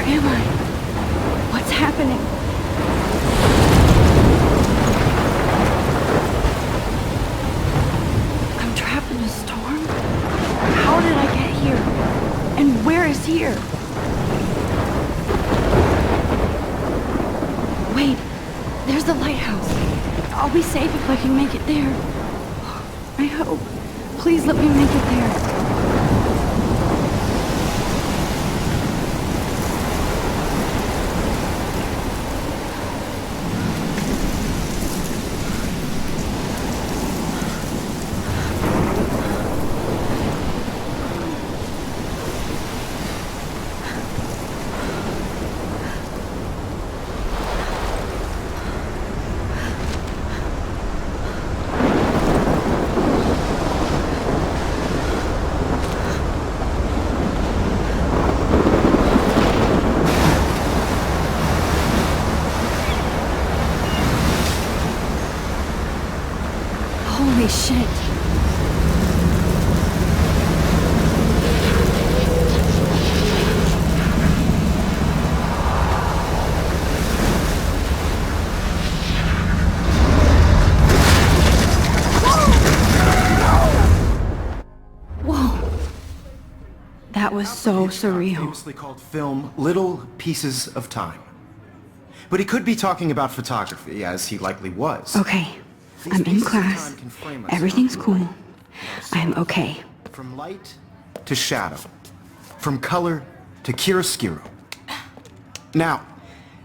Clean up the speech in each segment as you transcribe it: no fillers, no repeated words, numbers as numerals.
am I? What's happening? I'm trapped in a storm? How did I get here? And where is here? Wait, there's the lighthouse. I'll be safe if I can make it there. I hope. Please let me make it there. Holy shit. Whoa. That was so surreal. Famously called film Little Pieces of Time. But he could be talking about photography, as he likely was. Okay. I'm in class. Everything's cool. I am okay. From light to shadow. From color to chiaroscuro. Now,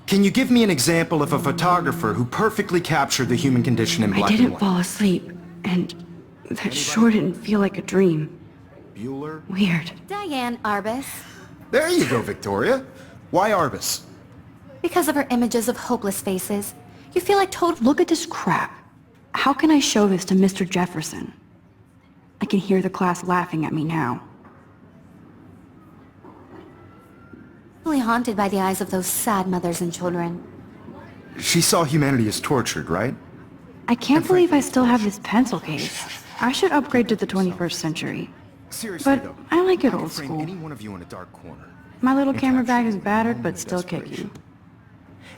can you give me an example of a photographer who perfectly captured the human condition in black and I didn't white? fall asleep, and that sure didn't feel like a dream. Bueller? Weird. Diane Arbus. There you go, Victoria. Why Arbus? Because of her images of hopeless faces. You feel like total... Look at this crap. How can I show this to Mr. Jefferson? I can hear the class laughing at me now. Really haunted by the eyes of those sad mothers and children. She saw humanity as tortured, right? I can't believe I still have this pencil case. I should upgrade to the 21st century. Seriously, But though, I like it I can old frame school. any one of you in a dark corner. My little and camera capture bag is you in battered, a but moment still of kicking. desperation.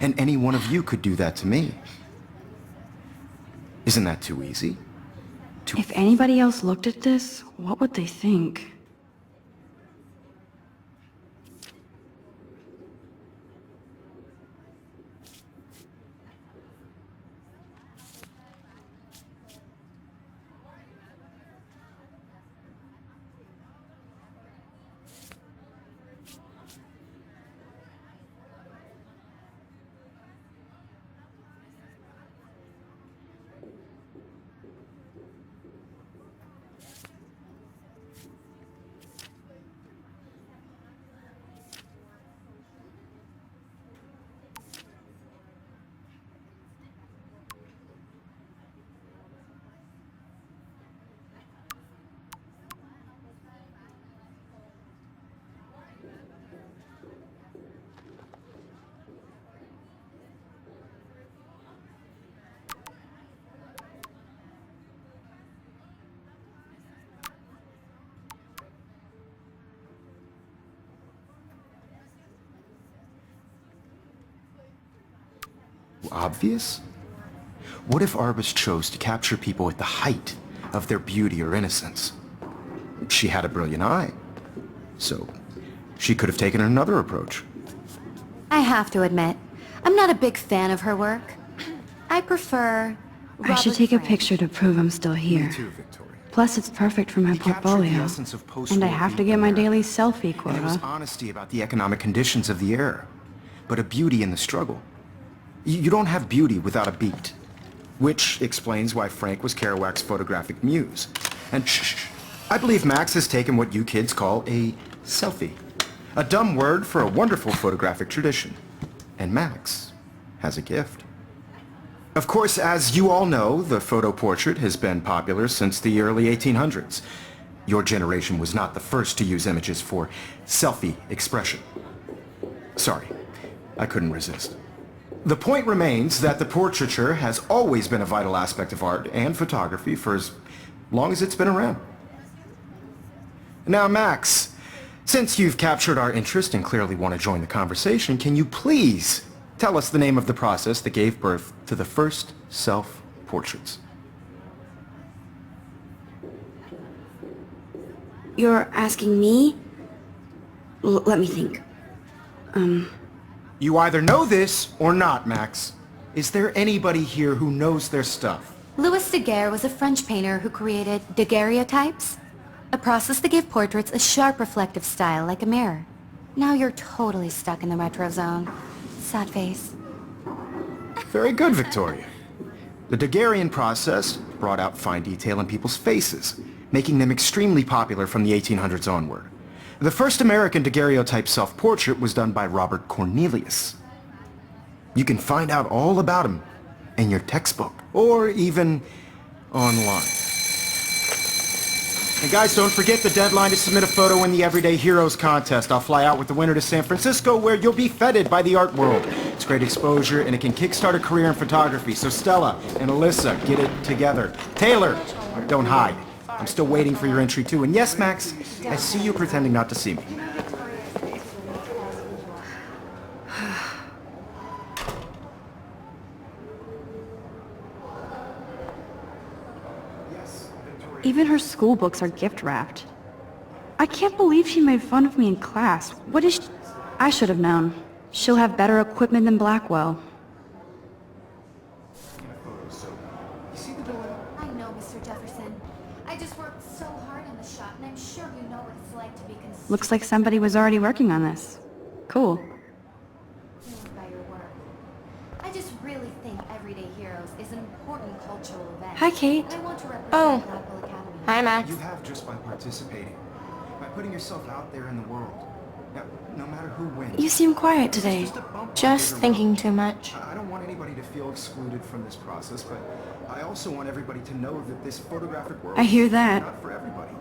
And any one of you could do that to me. Isn't that too easy? If anybody else looked at this, what would they think? Obvious? What if Arbus chose to capture people at the height of their beauty or innocence? She had a brilliant eye, so she could have taken another approach. I have to admit, I'm not a big fan of her work. I prefer... I should take a picture to prove I'm still here. Me too, Victoria. Plus, it's perfect for my He captured the portfolio. essence of post-war And I have to beauty get in my America. daily selfie And there was quota. honesty about the economic conditions of the era, but a beauty in the struggle. You don't have beauty without a beat. Which explains why Frank was Kerouac's photographic muse. And shh, I believe Max has taken what you kids call a selfie. A dumb word for a wonderful photographic tradition. And Max has a gift. Of course, as you all know, the photo portrait has been popular since the early 1800s. Your generation was not the first to use images for selfie expression. Sorry, I couldn't resist. The point remains that the portraiture has always been a vital aspect of art and photography for as long as it's been around. Now, Max, Since you've captured our interest and clearly want to join the conversation, can you please tell us the name of the process that gave birth to the first self-portraits? You're asking me? Let me think. You either know this or not, Max. Is there anybody here who knows their stuff? Louis Daguerre was a French painter who created daguerreotypes, a process to give portraits a sharp reflective style like a mirror. Now you're totally stuck in the retro zone. Sad face. Very good, Victoria. The Daguerrean process brought out fine detail in people's faces, making them extremely popular from the 1800s onward. The first American daguerreotype self-portrait was done by Robert Cornelius. You can find out all about him in your textbook, or even online. And guys, don't forget the deadline to submit a photo in the Everyday Heroes contest. I'll fly out with the winner to San Francisco, where you'll be feted by the art world. It's great exposure, and it can kickstart a career in photography. So Stella and Alyssa, get it together. Taylor, don't hide. I'm still waiting for your entry too. And yes, Max, I see you pretending not to see me. Even her school books are gift wrapped. I can't believe she made fun of me in class. What is she? I should have known. She'll have better equipment than Blackwell. I know, Mr. Jefferson. I just worked so hard on the shot, and I'm sure you know what it's like to be consumed Looks like somebody was already working on this. Cool. by your work. I just really think Everyday Heroes is an important cultural event. Hi, Kate. And I want to represent Oh. Blackwell Academy. Hi, Max. You have just by participating, by putting yourself out there in the world. Now, no matter who wins. You seem quiet this is today. just a bump on Just the thinking road. too much. I don't want anybody to feel excluded from this process, but I also want everybody to know that this photographic world I hear is that. not for everybody.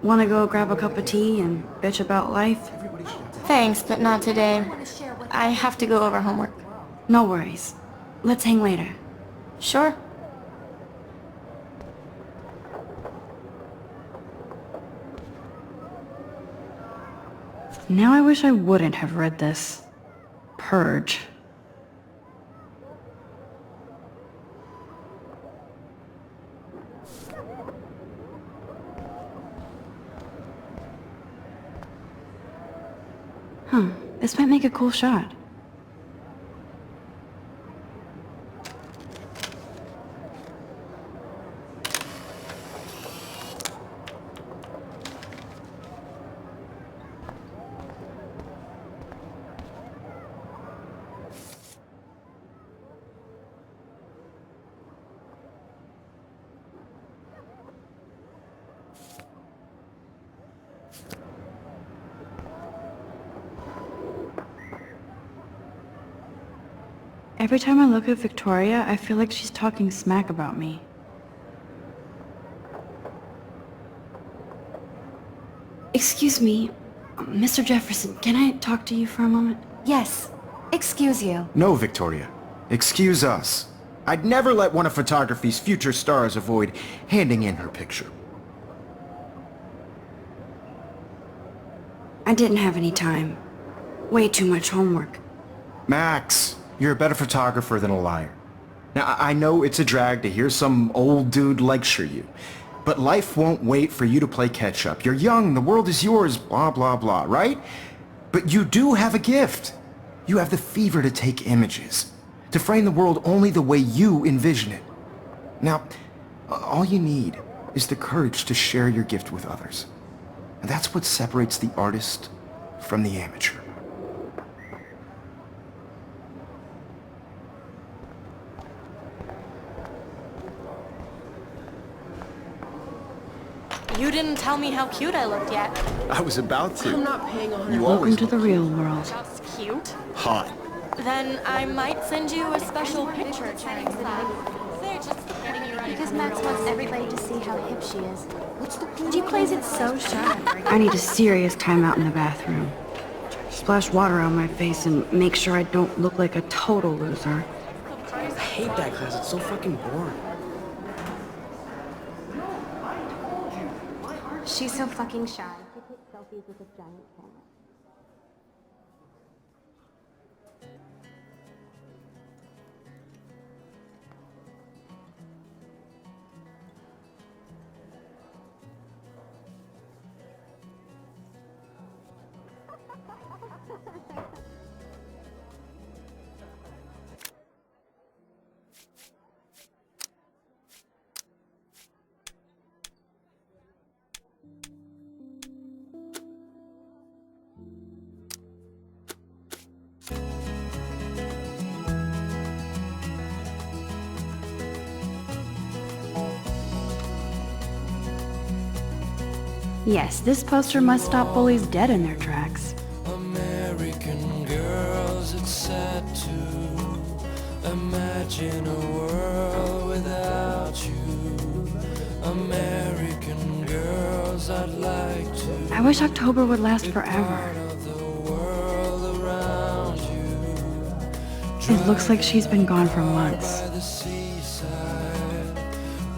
Want to go grab a cup of tea and bitch about life? Everybody should have to Thanks, but not today. I want to share what I have to go over homework. No worries. Let's hang later. Sure. Now I wish I wouldn't have read this. Purge. This might make a cool shot. Every time I look at Victoria, I feel like she's talking smack about me. Excuse me, Mr. Jefferson, can I talk to you for a moment? Yes. Excuse you. No, Victoria. Excuse us. I'd never let one of photography's future stars avoid handing in her picture. I didn't have any time. Way too much homework. Max, you're a better photographer than a liar. Now, I know it's a drag to hear some old dude lecture you, but life won't wait for you to play catch-up. You're young, the world is yours, blah, blah, blah, right? But you do have a gift. You have the fever to take images, to frame the world only the way you envision it. Now, all you need is the courage to share your gift with others. And that's what separates the artist from the amateur. You didn't tell me how cute I looked yet. I was about to. I'm not paying on You Welcome always to the real world. That's cute. hot. Then I might send you a special picture. They're just getting you ready. Because Max wants everybody to see how hip she is. She plays it so shy. I need a serious timeout in the bathroom. Splash water on my face and make sure I don't look like a total loser. I hate that class. It's so fucking boring. She's so fucking shy. She takes selfies with a giant cat. Yes, this poster must stop bullies dead in their tracks. American girls, it's sad to imagine a world without you. American girls, I'd like to I wish October would last forever. of the world around you. It looks like she's been gone for months. By the seaside,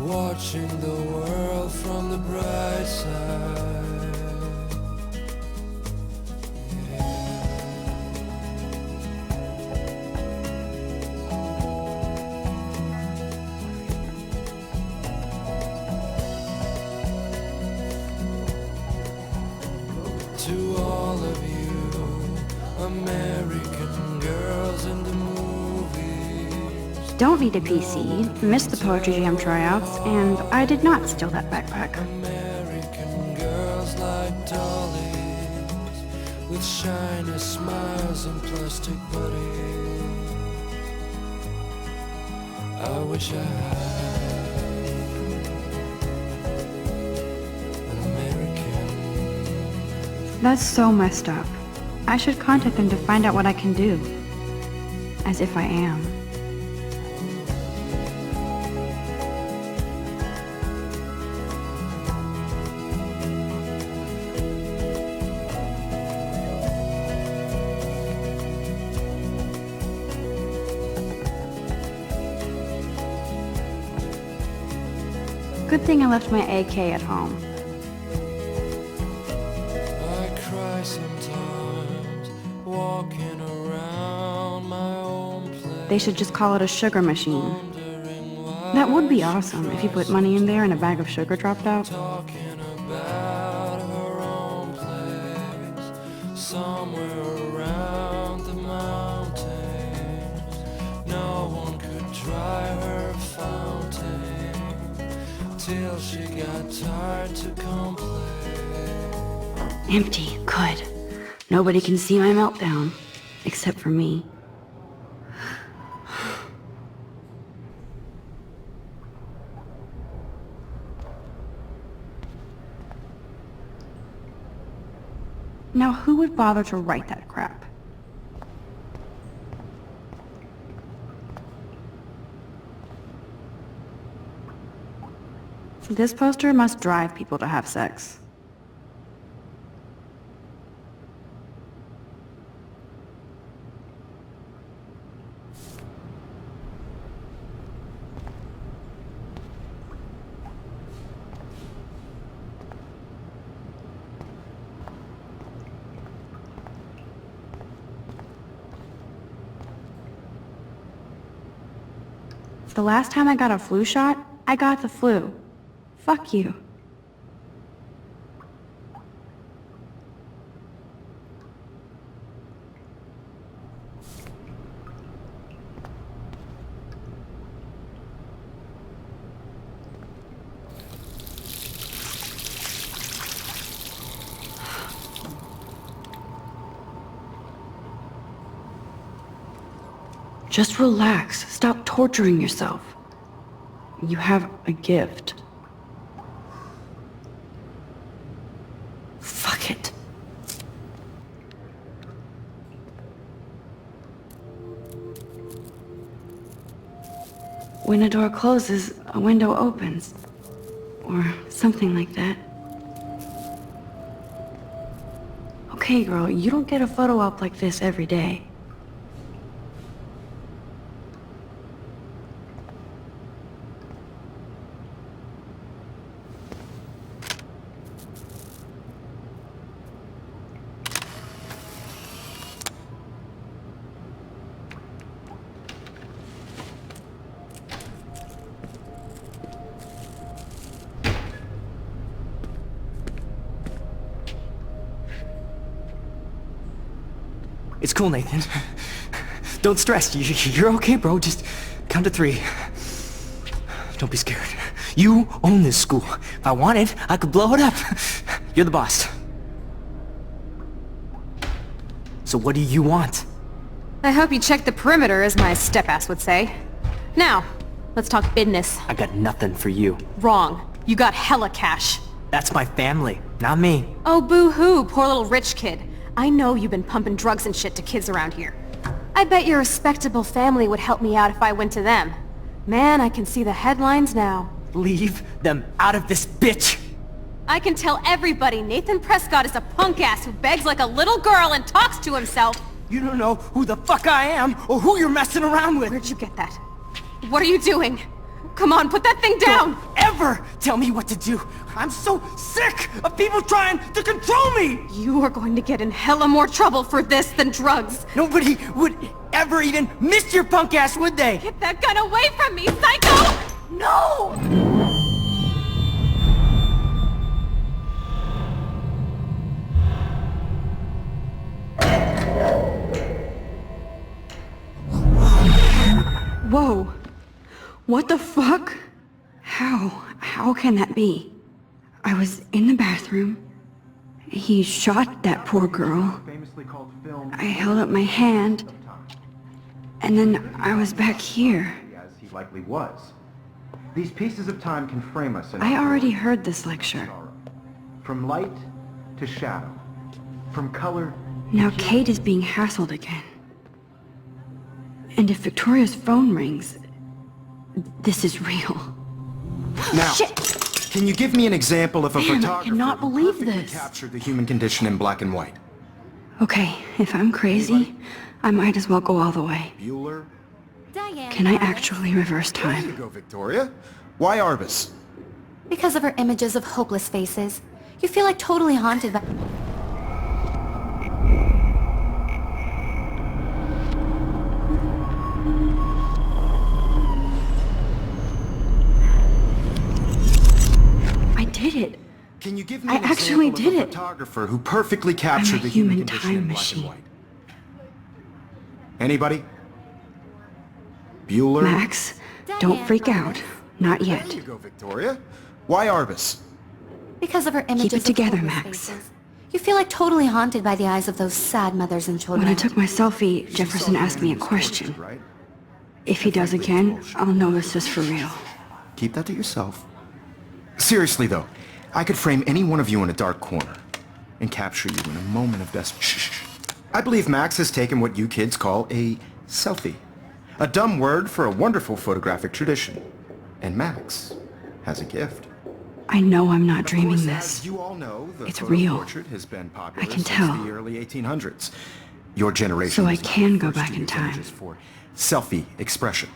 watching the world from the bright side. To all of you, American girls in the movies. Don't need a PC, missed the Poetry Jam tryouts, and I did not steal that backpack. American girls like dollies, with shiny smiles and plastic bodies. I wish I had an American. That's so messed up. I should contact them to find out what I can do. As if I am. Good thing I left my AK at home. I cry sometimes, walking around my own place. They should just call it a sugar machine. Wondering why, That would be awesome if you put money in there and a bag of sugar dropped out. talking about her own place, somewhere around the mountains. No one could dry her fountain till she got tired to complain. Empty. Good. Nobody can see my meltdown. Except for me. Now who would bother to write that crap? This poster must drive people to have sex. The last time I got a flu shot, I got the flu. Fuck you. Just relax. Stop torturing yourself. You have a gift. Fuck it. When a door closes, a window opens. Or something like that. Okay, girl, you don't get a photo op like this every day. It's cool, Nathan. Don't stress. You're okay, bro. Just count to 3. Don't be scared. You own this school. If I wanted, I could blow it up. You're the boss. So what do you want? I hope you checked the perimeter, as my step-ass would say. Now, let's talk business. I got nothing for you. Wrong. You got hella cash. That's my family, not me. Oh, boo-hoo, poor little rich kid. I know you've been pumping drugs and shit to kids around here. I bet your respectable family would help me out if I went to them. Man, I can see the headlines now. Leave them out of this bitch! I can tell everybody Nathan Prescott is a punk ass who begs like a little girl and talks to himself. You don't know who the fuck I am or who you're messing around with! Where'd you get that? What are you doing? Come on, put that thing down! Don't ever tell me what to do! I'm so sick of people trying to control me! You are going to get in hella more trouble for this than drugs. Nobody would ever even miss your punk ass, would they? Get that gun away from me, psycho! No! Whoa. What the fuck? How can that be? I was in the bathroom. He shot that poor girl. I held up my hand. And then I was back here. As he likely was. These pieces of time can frame us in I already heard this lecture. From light to shadow. From color. Now Kate is being hassled again. And if Victoria's phone rings, this is real. Now, Shit! can you give me an example of a Damn, I photographer cannot who believe perfectly this. captured the human condition in black and white? Okay, if I'm crazy, I might as well go all the way. Bueller? Diane. Can I actually reverse There you time? go, Victoria. Why Arbus? Because of her images of hopeless faces, you feel like totally haunted by... I did it. Can you give me I an actually example did of a it. photographer who perfectly captured the human condition time in black machine. and white? Anybody? Bueller? Max, don't freak out. Not There yet. you go, Victoria. Why Arbus? Because of her images it together, of hopeless Max. faces, you feel like totally haunted by the eyes of those sad mothers and children. When I took my selfie, Jefferson asked me a question. Right? If he does again, I'll know this is for real. Keep that to yourself. Seriously, though, I could frame any one of you in a dark corner and capture you in a moment of best. Shh. I believe Max has taken what you kids call a selfie. A dumb word for a wonderful photographic tradition. And Max has a gift. I know I'm not Of dreaming course, this. as you all know, the It's photo real. portrait has been popular I can since tell. the early 1800s. Your generation So I was not can the go first back to in use time. images for selfie expression.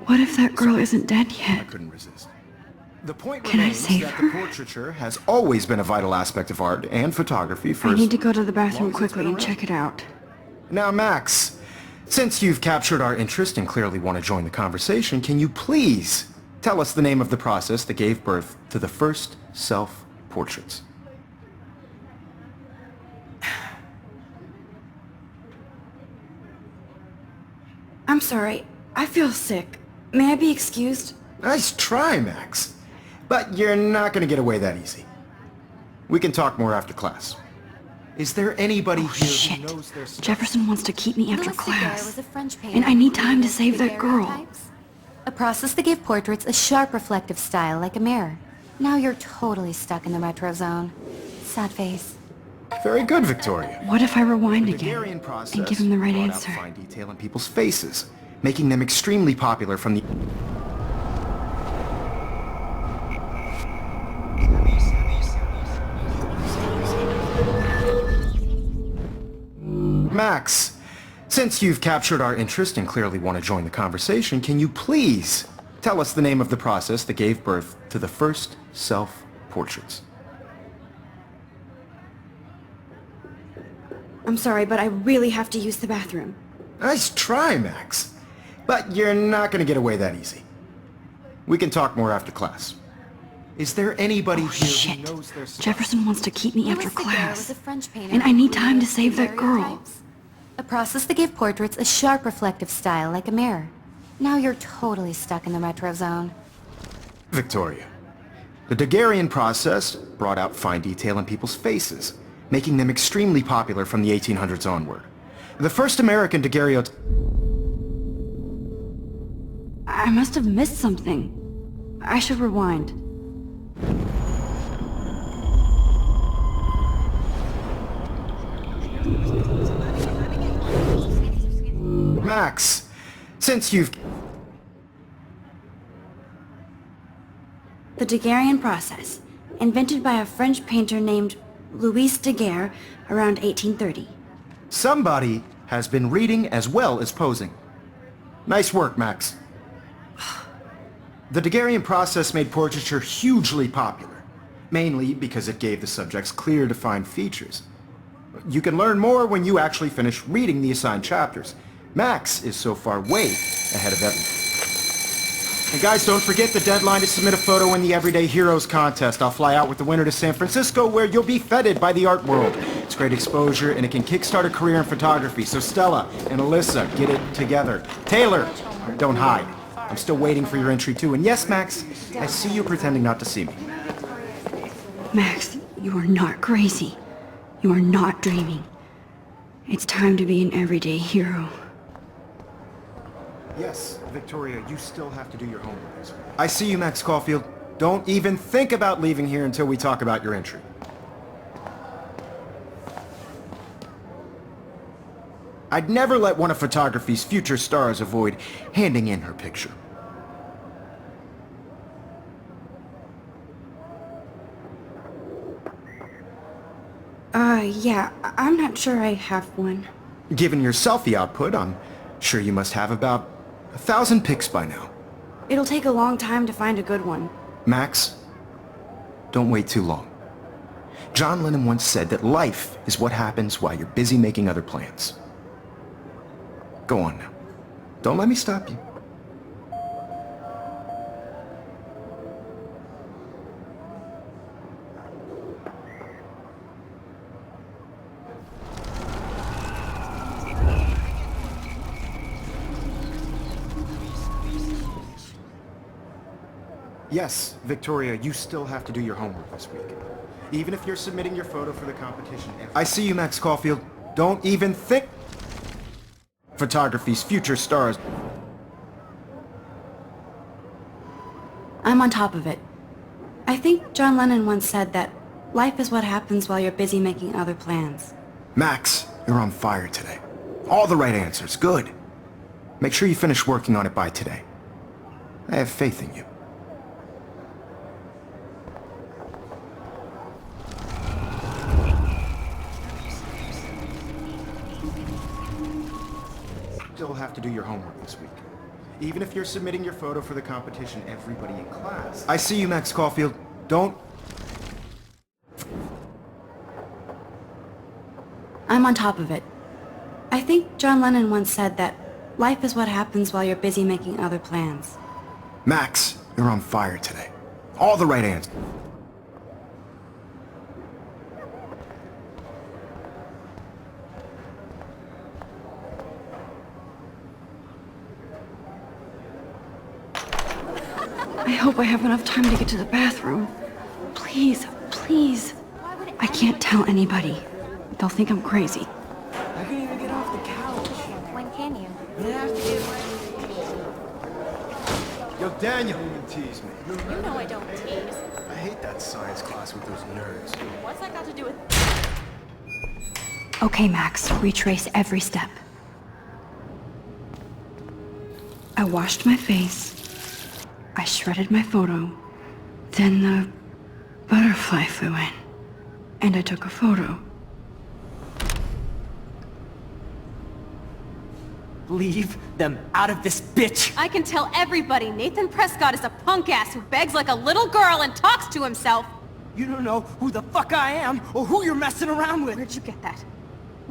What if that girl isn't dead I yet? couldn't resist. The point Can I remains save that her? the portraiture has always been a vital aspect of art and photography for I as need to go to the bathroom long as it's quickly been and around. check it out. Now, Max, since you've captured our interest and clearly want to join the conversation, can you please tell us the name of the process that gave birth to the first self-portraits? I'm sorry. I feel sick. May I be excused? Nice try, Max. But you're not going to get away that easy. We can talk more after class. Is there anybody Oh, here shit. who knows their stuff? Jefferson wants to keep me after Louis Daguerre class. was a French painter And I need who time to created save that girl. daguerreotypes, a process that gave portraits a sharp reflective style like a mirror. Now you're totally stuck in the retro zone. Sad face. Very good, Victoria. What if I rewind The again Daguerrean process and give him the right brought answer? out fine detail in people's faces, making them extremely popular from the... Max, since you've captured our interest and clearly want to join the conversation, can you please tell us the name of the process that gave birth to the first self-portraits? I'm sorry, but I really have to use the bathroom. Nice try, Max. But you're not going to get away that easy. We can talk more after class. Is there anybody Oh, here shit. who knows their stuff? Jefferson wants to keep me after Louis Daguerre was class. a French painter And I who need time to created save that girl. daguerreotypes, a process that gave portraits a sharp reflective style like a mirror. Now you're totally stuck in the retro zone. Victoria. The Daguerrean process brought out fine detail in people's faces, making them extremely popular from the 1800s onward. The first American daguerreotype... I must have missed something. I should rewind. Max, since you've... The Daguerrean process, invented by a French painter named Louis Daguerre around 1830. Somebody has been reading as well as posing. Nice work, Max. The Daguerrean process made portraiture hugely popular, mainly because it gave the subjects clear, defined features. You can learn more when you actually finish reading the assigned chapters. Max is so far way ahead of everyone. And guys, don't forget the deadline to submit a photo in the Everyday Heroes contest. I'll fly out with the winner to San Francisco, where you'll be feted by the art world. It's great exposure, and it can kickstart a career in photography. So Stella and Alyssa, get it together. Taylor, don't hide. I'm still waiting for your entry too. And yes, Max, I see you pretending not to see me. Max, you are not crazy. You are not dreaming. It's time to be an everyday hero. Yes, Victoria, you still have to do your homework. I see you, Max Caulfield. Don't even think about leaving here until we talk about your entry. I'd never let one of photography's future stars avoid handing in her picture. Yeah, I'm not sure I have one. Given your selfie output, I'm sure you must have about 1,000 pics by now. It'll take a long time to find a good one. Max, don't wait too long. John Lennon once said that life is what happens while you're busy making other plans. Go on now. Don't let me stop you. Yes, Victoria, you still have to do your homework this week. Even if you're submitting your photo for the competition. I see you, Max Caulfield. Don't even think... Photography's future stars. I'm on top of it. I think John Lennon once said that life is what happens while you're busy making other plans. Max, you're on fire today. All the right answers. Good. Make sure you finish working on it by today. I have faith in you. Still have to do your homework this week. Even if you're submitting your photo for the competition, everybody in class... I see you, Max Caulfield. Don't... I'm on top of it. I think John Lennon once said that life is what happens while you're busy making other plans. Max, you're on fire today. All the right answers. I hope I have enough time to get to the bathroom. Please, please. I can't tell anybody. They'll think I'm crazy. I can't even get off the couch. When can you? I have to get ready. Yo, Daniel, you tease me. You know I don't tease. I hate that science class with those nerds. What's that got to do with... Okay, Max, retrace every step. I washed my face. I shredded my photo. Then the butterfly flew in. And I took a photo. Leave them out of this bitch! I can tell everybody Nathan Prescott is a punk ass who begs like a little girl and talks to himself. You don't know who the fuck I am or who you're messing around with. Where'd you get that?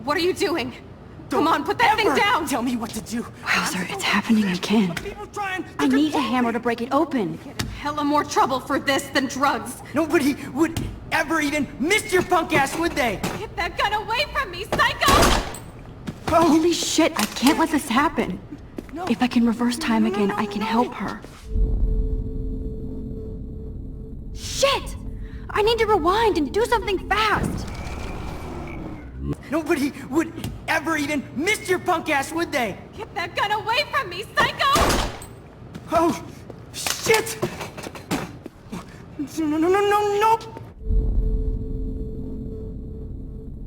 What are you doing? Come on, put that thing down! Tell me what to do. Wowzer, it's happening again. People trying to I need a control me. hammer to break it open. Get in hella more trouble for this than drugs. Nobody would ever even miss your punk ass, would they? Get that gun away from me, psycho! Holy shit, I can't let this happen. If I can reverse time again, I can help her. Shit! I need to rewind and do something fast. Nobody would ever even miss your punk ass, would they? Get that gun away from me, psycho! Oh, shit! No.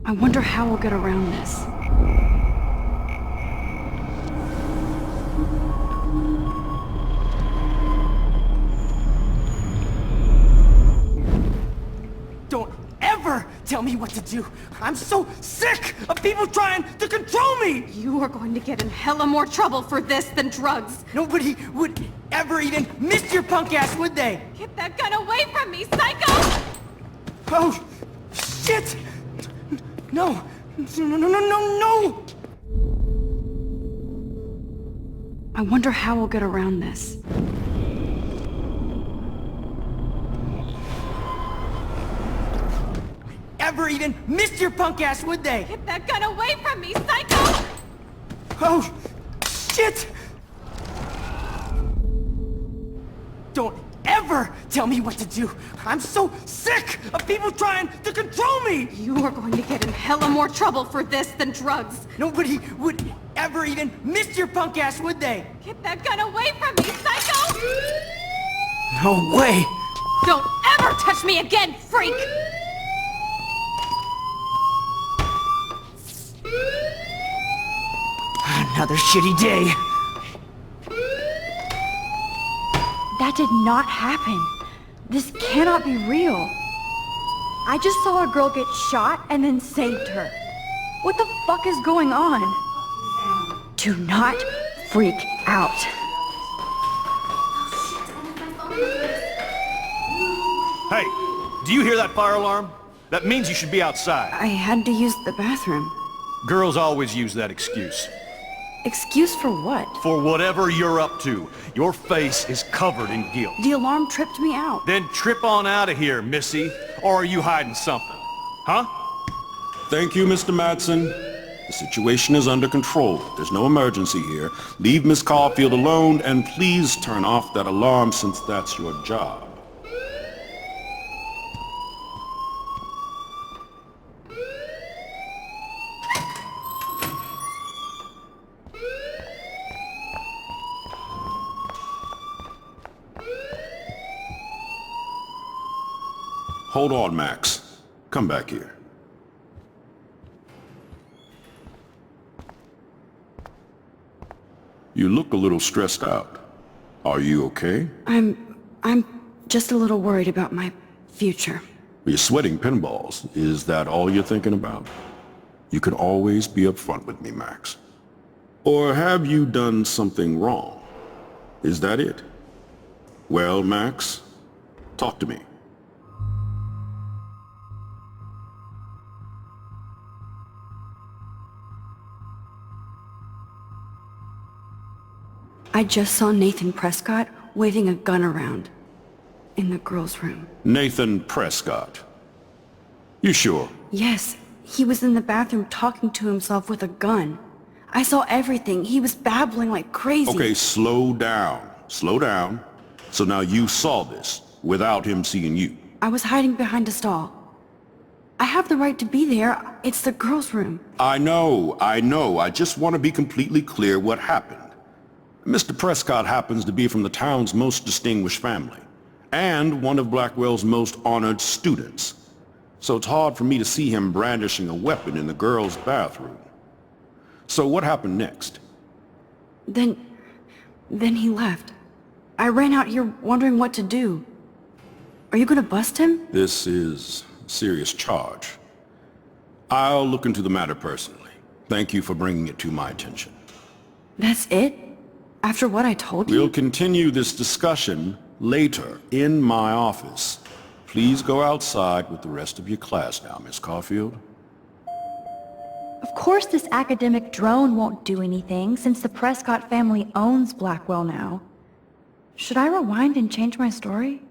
I wonder how we'll get around this. Don't ever tell me what to do. I'm so sick of people trying to control me. You are going to get in hella more trouble for this than drugs. Nobody would ever even miss your punk ass, would they? Get that gun away from me, psycho! Oh, shit! No, no, no, no, no, no! I wonder how we'll get around this. Ever even miss your punk ass, would they? Get that gun away from me, psycho! Oh, shit! Don't ever tell me what to do. I'm so sick of people trying to control me. You are going to get in hella more trouble for this than drugs. Nobody would ever even miss your punk ass, would they? Get that gun away from me, psycho! No way! Don't ever touch me again, freak! Another shitty day. That did not happen. This cannot be real. I just saw a girl get shot and then saved her. What the fuck is going on? Do not freak out. Hey, do you hear that fire alarm? That means you should be outside. I had to use the bathroom. Girls always use that excuse. Excuse for what? For whatever you're up to, your face is covered in guilt. The alarm tripped me out. Then trip on out of here, missy. Or are you hiding something? Huh? Thank you, Mr. Madsen. The situation is under control. There's no emergency here. Leave Miss Caulfield alone, and please turn off that alarm since that's your job. Hold on, Max. Come back here. You look a little stressed out. Are you okay? I'm just a little worried about my future. You're sweating pinballs. Is that all you're thinking about? You can always be upfront with me, Max. Or have you done something wrong? Is that it? Well, Max, talk to me. I just saw Nathan Prescott waving a gun around in the girls' room. Nathan Prescott. You sure? Yes, he was in the bathroom talking to himself with a gun. I saw everything. He was babbling like crazy. Okay, slow down. Slow down. So now you saw this without him seeing you. I was hiding behind a stall. I have the right to be there. It's the girls' room. I know. I just want to be completely clear what happened. Mr. Prescott happens to be from the town's most distinguished family, and one of Blackwell's most honored students. So it's hard for me to see him brandishing a weapon in the girls' bathroom. So what happened next? Then he left. I ran out here wondering what to do. Are you gonna bust him? This is a serious charge. I'll look into the matter personally. Thank you for bringing it to my attention. That's it? After what I told you? We'll continue this discussion later in my office. Please go outside with the rest of your class now, Miss Caulfield. Of course this academic drone won't do anything since the Prescott family owns Blackwell now. Should I rewind and change my story?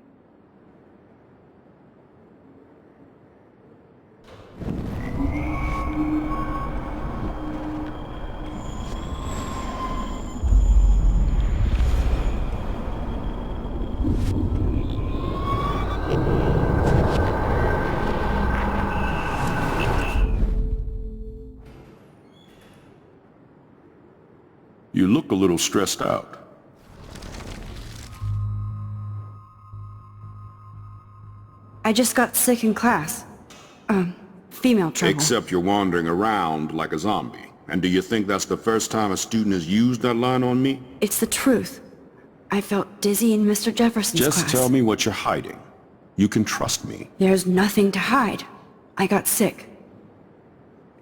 You look a little stressed out. I just got sick in class. female trouble. Except you're wandering around like a zombie. And do you think that's the first time a student has used that line on me? It's the truth. I felt dizzy in Mr. Jefferson's class. Just tell me what you're hiding. You can trust me. There's nothing to hide. I got sick.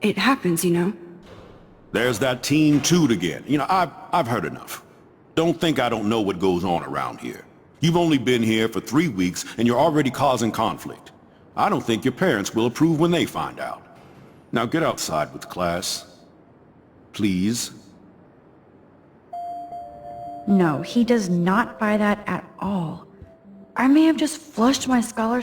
It happens, you know. There's that teen toot again. You know, I've heard enough. Don't think I don't know what goes on around here. You've only been here for 3 weeks and you're already causing conflict. I don't think your parents will approve when they find out. Now get outside with class. Please. No, he does not buy that at all. I may have just flushed my scholarship